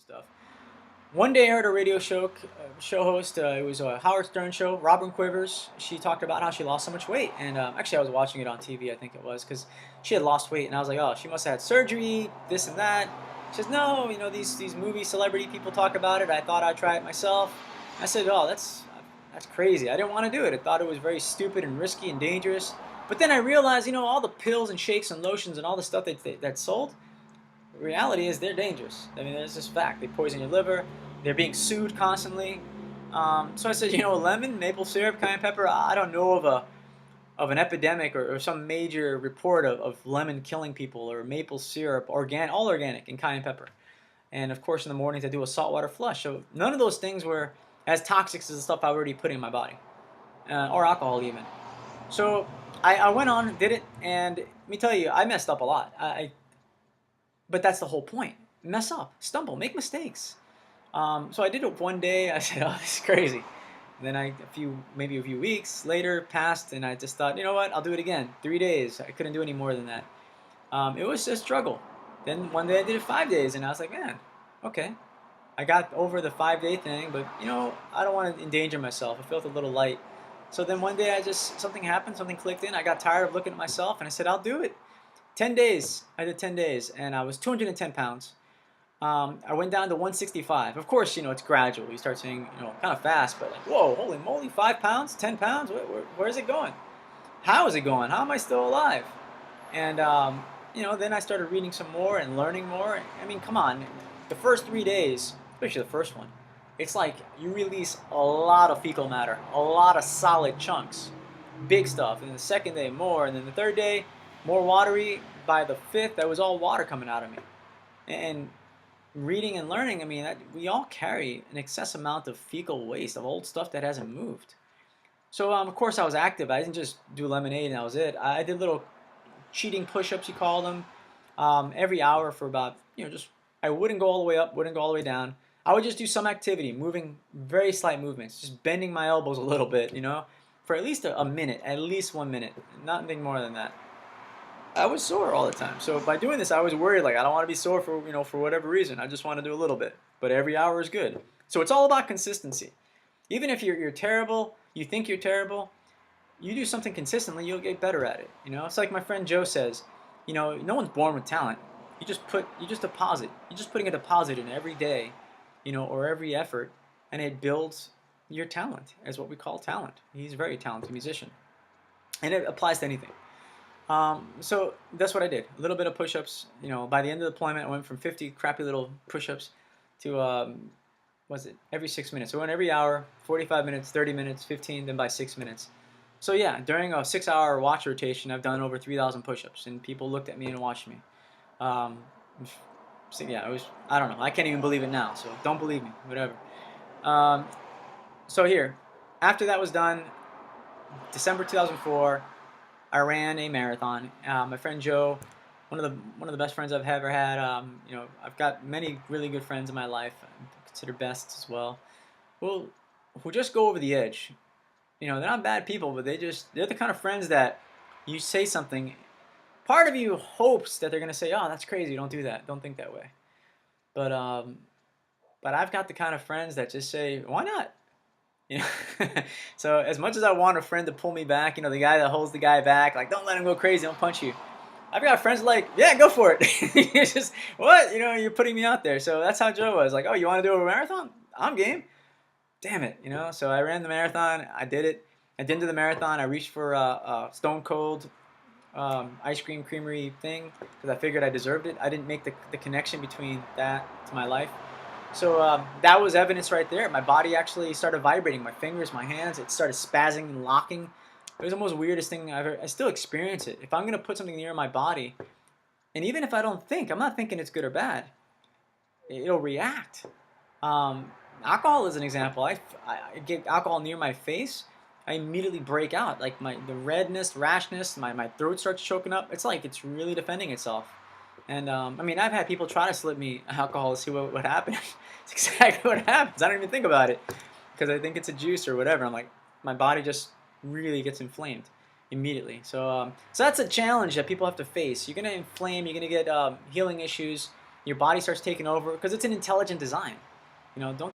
stuff. One day I heard a radio show host. It was a Howard Stern show. Robin Quivers. She talked about how she lost so much weight, and actually I was watching it on TV. I think it was because she had lost weight, and I was like, oh, she must have had surgery, this and that. She says, no, these movie celebrity people talk about it. I thought I'd try it myself. I said, oh, that's crazy. I didn't want to do it. I thought it was very stupid and risky and dangerous. But then I realized, all the pills and shakes and lotions and all the stuff that sold. The reality is they're dangerous. I mean, there's this fact. They poison your liver. They're being sued constantly. So I said, lemon, maple syrup, cayenne pepper. I don't know of an epidemic or some major report of lemon killing people or maple syrup, all organic, and cayenne pepper. And of course, in the mornings I do a saltwater flush. So none of those things were as toxic as the stuff I already put in my body, or alcohol even. So I went on, did it, and let me tell you, I messed up a lot. But that's the whole point. Mess up, stumble, make mistakes. So I did it one day. I said, "Oh, this is crazy." And then maybe a few weeks later passed, and I just thought, you know what? I'll do it again. 3 days. I couldn't do any more than that. It was a struggle. Then one day I did it 5 days, and I was like, man, okay. I got over the 5 day thing, but I don't want to endanger myself. I felt a little light. So then one day something happened, something clicked in. I got tired of looking at myself, and I said, I'll do it. 10 days. I did 10 days, and I was 210 pounds. I went down to 165. Of course, it's gradual. You start saying, kind of fast, but like, whoa, holy moly, 5 pounds, 10 pounds? Where's it going? How is it going? How am I still alive? And, then I started reading some more and learning more. I mean, come on. The first 3 days, especially the first one, it's like you release a lot of fecal matter, a lot of solid chunks, big stuff. And the second day, more. And then the third day, more watery. By the fifth, that was all water coming out of me. And reading and learning, I mean, we all carry an excess amount of fecal waste, of old stuff that hasn't moved. So, of course, I was active. I didn't just do lemonade and that was it. I did little cheating push-ups, you call them, every hour for about, I wouldn't go all the way up, wouldn't go all the way down. I would just do some activity, moving very slight movements, just bending my elbows a little bit, for at least a minute, at least 1 minute, nothing more than that. I was sore all the time. So by doing this, I was worried, like, I don't want to be sore for whatever reason. I just want to do a little bit. But every hour is good. So it's all about consistency. Even if you're terrible, you think you're terrible, you do something consistently, you'll get better at it. It's like my friend Joe says, no one's born with talent. You just deposit. You're just putting a deposit in every day, or every effort, and it builds your talent, as what we call talent. He's a very talented musician. And it applies to anything. So that's what I did. A little bit of push-ups. By the end of the deployment, I went from 50 crappy little push-ups to, every 6 minutes. So I went every hour, 45 minutes, 30 minutes, 15, then by 6 minutes. So yeah, during a 6-hour watch rotation, I've done over 3,000 push-ups, and people looked at me and watched me. So yeah, I don't know. I can't even believe it now, so don't believe me, whatever. So here, after that was done, December 2004, I ran a marathon. My friend Joe, one of the best friends I've ever had. I've got many really good friends in my life. I consider best as well. Who just go over the edge. They're not bad people, but they're the kind of friends that you say something. Part of you hopes that they're gonna say, "Oh, that's crazy. Don't do that. Don't think that way." But I've got the kind of friends that just say, "Why not?" So as much as I want a friend to pull me back, the guy that holds the guy back, like, don't let him go crazy, don't punch you. I've got friends like, yeah, go for it. It's just, what? You're putting me out there. So that's how Joe was. Like, oh, you want to do a marathon? I'm game. Damn it, So I ran the marathon. I did it. At the end of the marathon, I reached for a Stone Cold ice cream creamery thing because I figured I deserved it. I didn't make the connection between that to my life. So that was evidence right there. My body actually started vibrating. My fingers, my hands, it started spazzing and locking. It was the most weirdest thing I still experience it. If I'm going to put something near my body, and even if I don't think, I'm not thinking it's good or bad, it'll react. Alcohol is an example. I get alcohol near my face, I immediately break out. Like the redness, rashness, my throat starts choking up. It's like it's really defending itself. And I've had people try to slip me alcohol to see what happened. It's exactly what happens. I don't even think about it because I think it's a juice or whatever. I'm like, my body just really gets inflamed immediately. So that's a challenge that people have to face. You're gonna inflame. You're gonna get healing issues. your body starts taking over because it's an intelligent design. You know, don't